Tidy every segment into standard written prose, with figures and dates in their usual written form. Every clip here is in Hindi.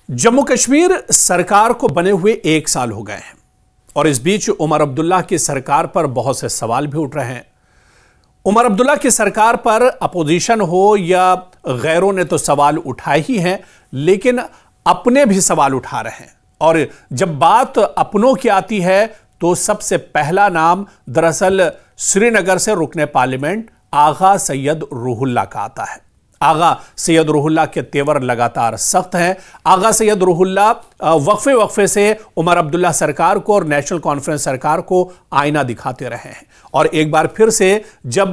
जम्मू कश्मीर सरकार को बने हुए 1 साल हो गए हैं और इस बीच उमर अब्दुल्ला की सरकार पर बहुत से सवाल भी उठ रहे हैं। उमर अब्दुल्ला की सरकार पर अपोजिशन हो या गैरों ने तो सवाल उठाए ही हैं, लेकिन अपने भी सवाल उठा रहे हैं। और जब बात अपनों की आती है तो सबसे पहला नाम दरअसल श्रीनगर से रुकने पार्लियामेंट आगा सैयद रूहुल्लाह का आता है। आगा सैयद रूहुल्लाह के तेवर लगातार सख्त हैं। आगा सैयद रूहुल्लाह वक्फे से उमर अब्दुल्ला सरकार को और नेशनल कॉन्फ्रेंस सरकार को आईना दिखाते रहे हैं। और एक बार फिर से जब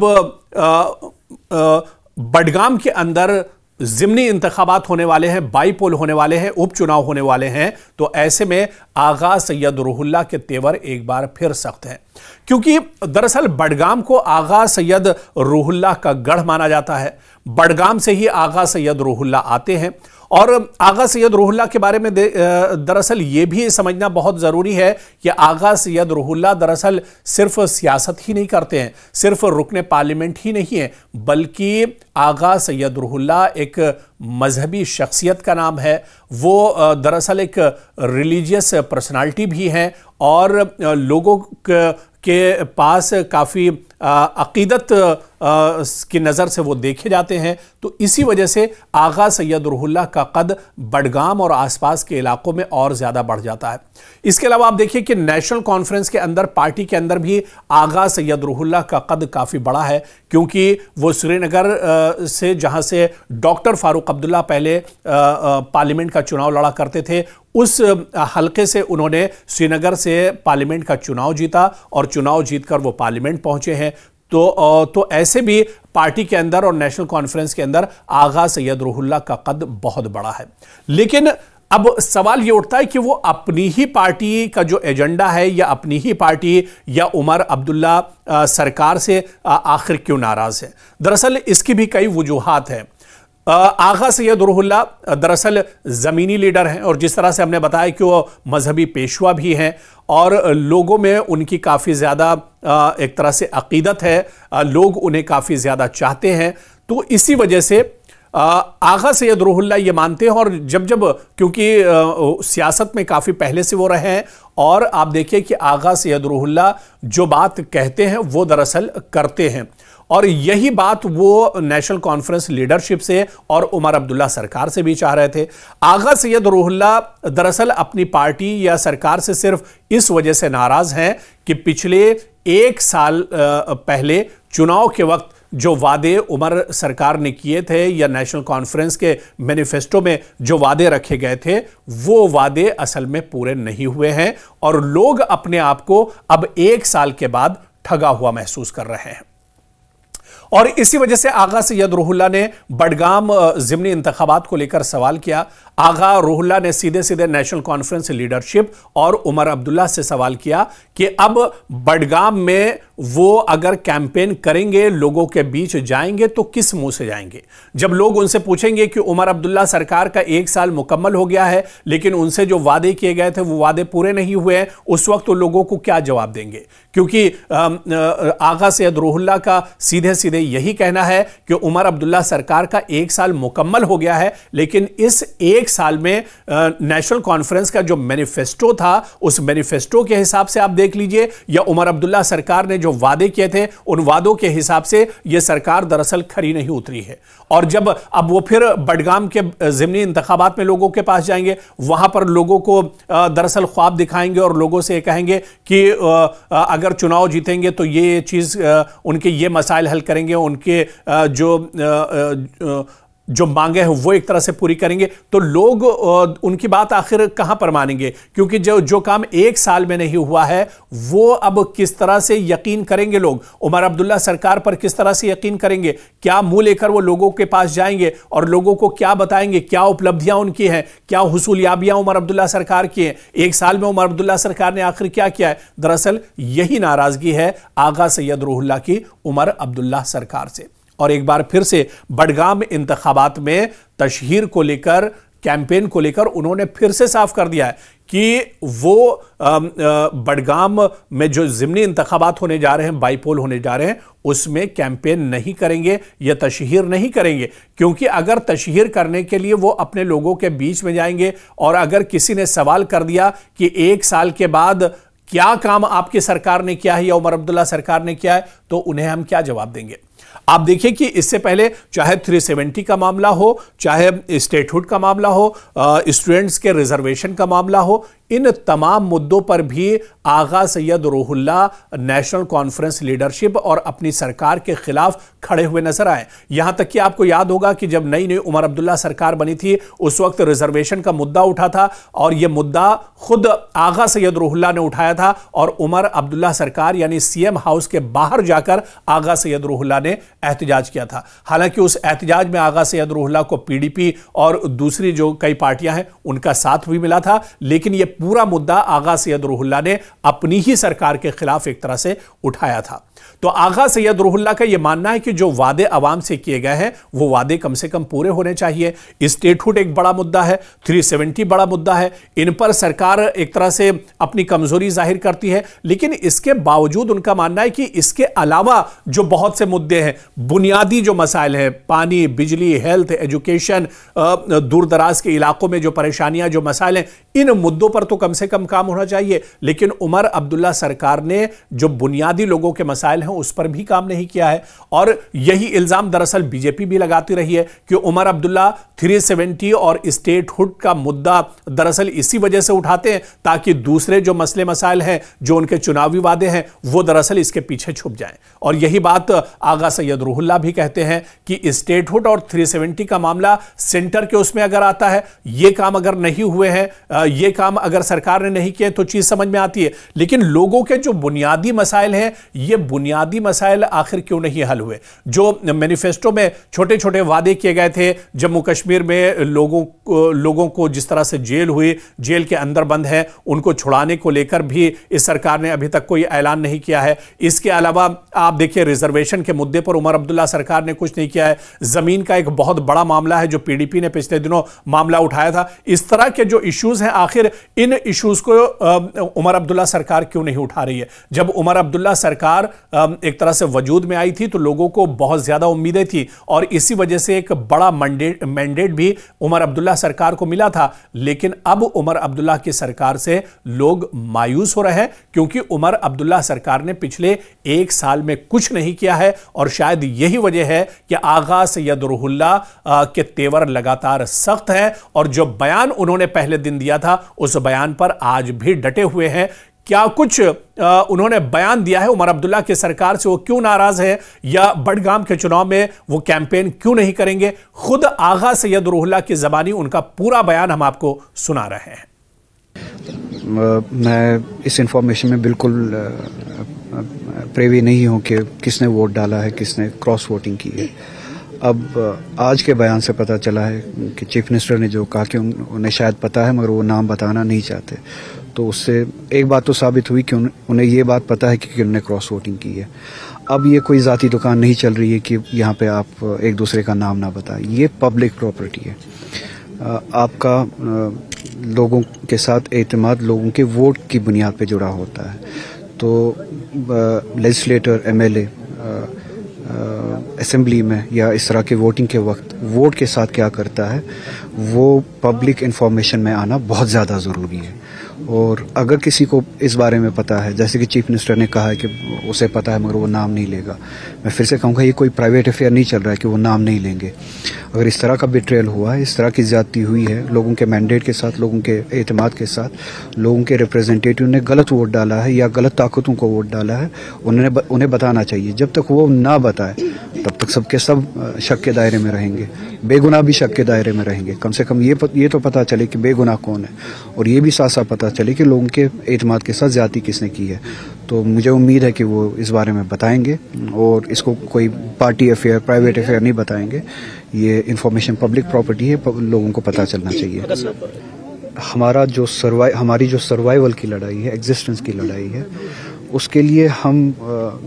बडगाम के अंदर ज़िमनी इंतखाबात होने वाले हैं, बाईपोल होने वाले हैं, उपचुनाव होने वाले हैं, तो ऐसे में आगा सैयद रूहुल्लाह के तेवर एक बार फिर सख्त हैं, क्योंकि दरअसल बडगाम को आगा सैयद रूहुल्लाह का गढ़ माना जाता है। बडगाम से ही आगा सैयद रूहुल्लाह आते हैं। और आगा सैयद रूहुल्लाह के बारे में दरअसल ये भी समझना बहुत ज़रूरी है कि आगा सैयद रूहुल्लाह दरअसल सिर्फ सियासत ही नहीं करते हैं, सिर्फ रुकने पार्लियामेंट ही नहीं है, बल्कि आगा सैयद रूहुल्लाह एक मजहबी शख्सियत का नाम है। वो दरअसल एक रिलीजियस पर्सनालिटी भी हैं और लोगों के पास काफ़ी अकीदत की नज़र से वो देखे जाते हैं। तो इसी वजह से आगा सैयद रूहुल्लाह का कद बडगाम और आसपास के इलाकों में और ज़्यादा बढ़ जाता है। इसके अलावा आप देखिए कि नेशनल कॉन्फ्रेंस के अंदर, पार्टी के अंदर भी आगा सैयद रूहुल्लाह का कद काफ़ी बड़ा है, क्योंकि वो श्रीनगर से, जहाँ से डॉक्टर फारूक अब्दुल्ला पहले पार्लियामेंट का चुनाव लड़ा करते थे, उस हलके से उन्होंने श्रीनगर से पार्लियामेंट का चुनाव जीता और चुनाव जीतकर वो पार्लियामेंट पहुंचे हैं। तो ऐसे भी पार्टी के अंदर और नेशनल कॉन्फ्रेंस के अंदर आगा सैयद रूहुल्लाह का कद बहुत बड़ा है। लेकिन अब सवाल ये उठता है कि वो अपनी ही पार्टी का जो एजेंडा है या अपनी ही पार्टी या उमर अब्दुल्ला सरकार से आखिर क्यों नाराज है। दरअसल इसकी भी कई वजूहात हैं। आगा सैयद रूहुल्लाह दरअसल ज़मीनी लीडर हैं और जिस तरह से हमने बताया कि वो मजहबी पेशवा भी हैं और लोगों में उनकी काफ़ी ज़्यादा एक तरह से अकीदत है, लोग उन्हें काफ़ी ज़्यादा चाहते हैं। तो इसी वजह से आगा सैयद रूहुल्लाह ये मानते हैं, और जब क्योंकि सियासत में काफ़ी पहले से वो रहे हैं, और आप देखिए कि आगा सैयद रूहुल्लाह जो बात कहते हैं वो दरअसल करते हैं। और यही बात वो नेशनल कॉन्फ्रेंस लीडरशिप से और उमर अब्दुल्ला सरकार से भी चाह रहे थे। आगा सैयद रूहुल्लाह दरअसल अपनी पार्टी या सरकार से सिर्फ इस वजह से नाराज हैं कि पिछले 1 साल पहले चुनाव के वक्त जो वादे उमर सरकार ने किए थे या नेशनल कॉन्फ्रेंस के मैनिफेस्टो में जो वादे रखे गए थे, वो वादे असल में पूरे नहीं हुए हैं और लोग अपने आप को अब 1 साल के बाद ठगा हुआ महसूस कर रहे हैं। और इसी वजह से आगा सैयद रूहुल्लाह ने बडगाम ज़िमनी इंतखाबात को लेकर सवाल किया। आगा रूहुल्लाह ने सीधे सीधे नेशनल कॉन्फ्रेंस लीडरशिप और उमर अब्दुल्ला से सवाल किया कि अब बडगाम में वो अगर कैंपेन करेंगे, लोगों के बीच जाएंगे, तो किस मुंह से जाएंगे। जब लोग उनसे पूछेंगे कि उमर अब्दुल्ला सरकार का 1 साल मुकम्मल हो गया है लेकिन उनसे जो वादे किए गए थे वो वादे पूरे नहीं हुए हैं, उस वक्त तो लोगों को क्या जवाब देंगे। क्योंकि आगा सैयद रूहुल्लाह का सीधे सीधे यही कहना है कि उमर अब्दुल्ला सरकार का 1 साल मुकम्मल हो गया है, लेकिन इस 1 साल में नेशनल कॉन्फ्रेंस का जो मैनिफेस्टो था, उस मैनिफेस्टो के हिसाब से आप देख लीजिए या उमर अब्दुल्ला सरकार ने जो वादे किए थे उन वादों के हिसाब से यह सरकार दरअसल खरी नहीं उतरी है। और जब अब वो फिर बडगाम के ज़िमनी इंतखाबात में लोगों के पास जाएंगे, वहां पर लोगों को दरअसल ख्वाब दिखाएंगे और लोगों से कहेंगे कि अगर चुनाव जीतेंगे तो ये चीज़, उनके ये मसाइल हल करेंगे, उनके जो मांगे हैं वो एक तरह से पूरी करेंगे, तो लोग उनकी बात आखिर कहां पर मानेंगे। क्योंकि जो काम 1 साल में नहीं हुआ है वो अब किस तरह से यकीन करेंगे लोग, उमर अब्दुल्ला सरकार पर किस तरह से यकीन करेंगे, क्या मुंह लेकर वो लोगों के पास जाएंगे और लोगों को क्या बताएंगे, क्या उपलब्धियां उनकी हैं, क्या हुसूलियाबियां उमर अब्दुल्ला सरकार की हैं, 1 साल में उमर अब्दुल्ला सरकार ने आखिर क्या किया है। दरअसल यही नाराजगी है आगा सैयद रूहुल्लाह की उमर अब्दुल्ला सरकार से। और एक बार फिर से बडगाम इंतखाबात में तशहीर को लेकर कैंपेन को लेकर उन्होंने फिर से साफ कर दिया है कि वो बडगाम में जो ज़िमनी इंतखाबात होने जा रहे हैं, बाईपोल होने जा रहे हैं, उसमें कैंपेन नहीं करेंगे या तशहीर नहीं करेंगे। क्योंकि अगर तशहीर करने के लिए वो अपने लोगों के बीच में जाएंगे और अगर किसी ने सवाल कर दिया कि 1 साल के बाद क्या काम आपकी सरकार ने किया है या उमर अब्दुल्ला सरकार ने किया है, तो उन्हें हम क्या जवाब देंगे। आप देखिए कि इससे पहले चाहे 370 का मामला हो, चाहे स्टेटहुड का मामला हो, स्टूडेंट्स के रिजर्वेशन का मामला हो, इन तमाम मुद्दों पर भी आगा सैयद रूहुल्लाह नेशनल कॉन्फ्रेंस लीडरशिप और अपनी सरकार के खिलाफ खड़े हुए नजर आए। यहां तक कि आपको याद होगा कि जब नई नई उमर अब्दुल्ला सरकार बनी थी, उस वक्त रिजर्वेशन का मुद्दा उठा था और यह मुद्दा खुद आगा सैयद रूहुल्लाह ने उठाया था और उमर अब्दुल्ला सरकार यानी सीएम हाउस के बाहर जाकर आगा सैयद रूहुल्लाह ने एहतजाज किया था। हालांकि उस एहतजाज में आगा सैयद रूहुल्लाह को पीडीपी और दूसरी जो कई पार्टियां हैं उनका साथ भी मिला था, लेकिन यह पूरा मुद्दा आगा सैयद रूहुल्लाह ने अपनी ही सरकार के खिलाफ एक तरह से उठाया था। तो आगा सैयद रूहुल्लाह का यह मानना है कि जो वादे अवाम से किए गए हैं वो वादे कम से कम पूरे होने चाहिए। स्टेटहुड एक बड़ा मुद्दा है, 370 बड़ा मुद्दा है, इन पर सरकार एक तरह से अपनी कमजोरी जाहिर करती है, लेकिन इसके बावजूद उनका मानना है कि इसके अलावा जो बहुत से मुद्दे हैं, बुनियादी जो मसाइल हैं, पानी, बिजली, हेल्थ, एजुकेशन, दूर दराज के इलाकों में जो परेशानियां, जो मसाइल हैं, इन मुद्दों पर तो कम से कम काम होना चाहिए। लेकिन उमर अब्दुल्ला सरकार ने जो बुनियादी लोगों के मसाइल हैं उस पर भी काम नहीं किया है और यही इल्जाम दरअसल बीजेपी भी लगाती रही है कि उमर अब्दुल्ला 370 और स्टेटहुड का मुद्दा दरअसल इसी वजह से उठाते हैं ताकि दूसरे जो मसले मसाइल हैं, जो उनके चुनावी वादे हैं, वो दरअसल इसके पीछे छुप जाएं। और यही बात आगा सैयद रूहुल्लाह भी कहते हैं कि स्टेटहुड और 370 का मामला सेंटर के उसमें अगर आता है, ये काम अगर नहीं हुए हैं, ये काम अगर सरकार ने नहीं किए तो चीज समझ में आती है, लेकिन लोगों के जो बुनियादी मसाइल हैं, ये बुनियादी मसाइल आखिर क्यों नहीं हल हुए। जो मैनिफेस्टो में छोटे छोटे वादे किए गए थे, जम्मू कश्मीर में लोगों को जिस तरह से जेल हुई, जेल के अंदर बंद है, उनको छुड़ाने को लेकर भी इस सरकार ने अभी तक कोई ऐलान नहीं किया है। इसके अलावा आप देखिए रिजर्वेशन के मुद्दे पर उमर अब्दुल्ला सरकार ने कुछ नहीं किया है। जमीन का एक बहुत बड़ा मामला है जो पीडीपी ने पिछले दिनों मामला उठाया था। इस तरह के जो इश्यूज हैं, आखिर इन इश्यूज को उमर अब्दुल्ला सरकार क्यों नहीं उठा रही है। जब उमर अब्दुल्ला सरकार एक तरह से वजूद में आई थी तो लोगों को बहुत ज्यादा उम्मीदें थी और इसी वजह से एक बड़ा मैंडेट भी उमर अब्दुल्ला सरकार को मिला था। लेकिन अब उमर अब्दुल्ला की सरकार से लोग मायूस हो रहे हैं क्योंकि उमर अब्दुल्ला सरकार ने पिछले 1 साल में कुछ नहीं किया है और शायद यही वजह है कि आगा सैयद रूहुल्लाह के तेवर लगातार सख्त है और जो बयान उन्होंने पहले दिन दिया था उस बयान पर आज भी डटे हुए हैं। क्या कुछ उन्होंने बयान दिया है उमर अब्दुल्ला की सरकार से, वो क्यों नाराज है या बडगाम के चुनाव में वो कैंपेन क्यों नहीं करेंगे, खुद आगा सैयद रूहुल्लाह की ज़बानी उनका पूरा बयान हम आपको सुना रहे हैं। मैं इस इंफॉर्मेशन में बिल्कुल प्रेवी नहीं हूं कि किसने वोट डाला है, किसने क्रॉस वोटिंग की है। अब आज के बयान से पता चला है कि चीफ मिनिस्टर ने जो कहा कि उन्हें शायद पता है मगर वो नाम बताना नहीं चाहते, तो उससे एक बात तो साबित हुई कि उन्हें ये बात पता है कि उन्होंने क्रॉस वोटिंग की है। अब ये कोई ज़ाती दुकान नहीं चल रही है कि यहाँ पे आप एक दूसरे का नाम ना बताएं, ये पब्लिक प्रॉपर्टी है। आपका लोगों के साथ एतमाद लोगों के वोट की बुनियाद पे जुड़ा होता है। तो लेजिस्लेटर, एमएलए असेंबली में या इस तरह के वोटिंग के वक्त वोट के साथ क्या करता है वो पब्लिक इंफॉर्मेशन में आना बहुत ज़्यादा ज़रूरी है। और अगर किसी को इस बारे में पता है, जैसे कि चीफ मिनिस्टर ने कहा है कि उसे पता है मगर वो नाम नहीं लेगा, मैं फिर से कहूँगा ये कोई प्राइवेट अफेयर नहीं चल रहा है कि वो नाम नहीं लेंगे। अगर इस तरह का बिट्रेयल हुआ है, इस तरह की ज्यादती हुई है, लोगों के मैंडेट के साथ, लोगों के एतमाद के साथ, लोगों के रिप्रेजेंटेटिव ने गलत वोट डाला है या गलत ताकतों को वोट डाला है, उन्हें बताना चाहिए। जब तक वो ना बताए तब तक सबके सब शक के दायरे में रहेंगे, बेगुनाह भी शक के दायरे में रहेंगे। कम से कम ये तो पता चले कि बेगुनाह कौन है और ये भी साथ साथ पता चले कि लोगों के एतमाद के साथ ज्यादती किसने की है। तो मुझे उम्मीद है कि वो इस बारे में बताएंगे और इसको कोई पार्टी अफेयर, प्राइवेट अफेयर नहीं बताएंगे। ये इंफॉर्मेशन पब्लिक प्रॉपर्टी है, लोगों को पता चलना चाहिए। हमारी जो सर्वाइवल की लड़ाई है, एग्जिस्टेंस की लड़ाई है, उसके लिए हम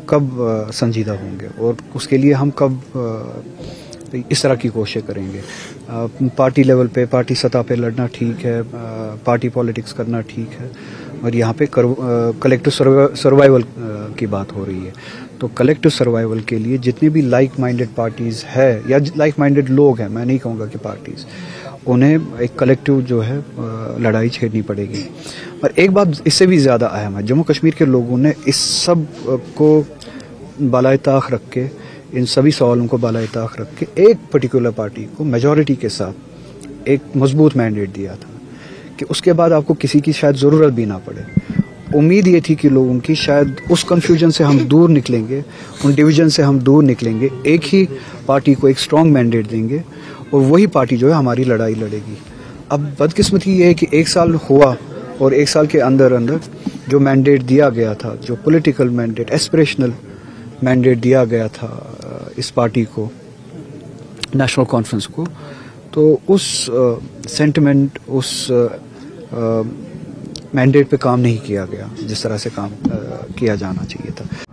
कब संजीदा होंगे और उसके लिए हम कब इस तरह की कोशिश करेंगे। पार्टी लेवल पे, पार्टी सतह पे लड़ना ठीक है, पार्टी पॉलिटिक्स करना ठीक है, और यहाँ पे कलेक्टिव सर्वाइवल की बात हो रही है। तो कलेक्टिव सर्वाइवल के लिए जितने भी लाइक माइंडेड पार्टीज़ है या लाइक माइंडेड लोग हैं, मैं नहीं कहूँगा कि पार्टीज़, उन्हें एक कलेक्टिव जो है लड़ाई छेड़नी पड़ेगी। और एक बात इससे भी ज़्यादा अहम है, जम्मू कश्मीर के लोगों ने इस सब को बालाए ताख रख के, इन सभी सवालों को बालाए ताख रख के एक पर्टिकुलर पार्टी को मेजॉरिटी के साथ एक मजबूत मैंडेट दिया था कि उसके बाद आपको किसी की शायद ज़रूरत भी ना पड़े। उम्मीद ये थी कि लोगों की शायद उस कन्फ्यूजन से हम दूर निकलेंगे, उन डिवीजन से हम दूर निकलेंगे, एक ही पार्टी को एक स्ट्रॉन्ग मैंडेट देंगे और वही पार्टी जो है हमारी लड़ाई लड़ेगी। अब बदकिस्मती ये है कि 1 साल हुआ और 1 साल के अंदर अंदर जो मैंडेट दिया गया था, जो पॉलिटिकल मैंडेट, एस्पिरेशनल मैंडेट दिया गया था इस पार्टी को, नेशनल कॉन्फ्रेंस को, तो उस सेंटिमेंट, उस मैंडेट पे काम नहीं किया गया जिस तरह से काम किया जाना चाहिए था।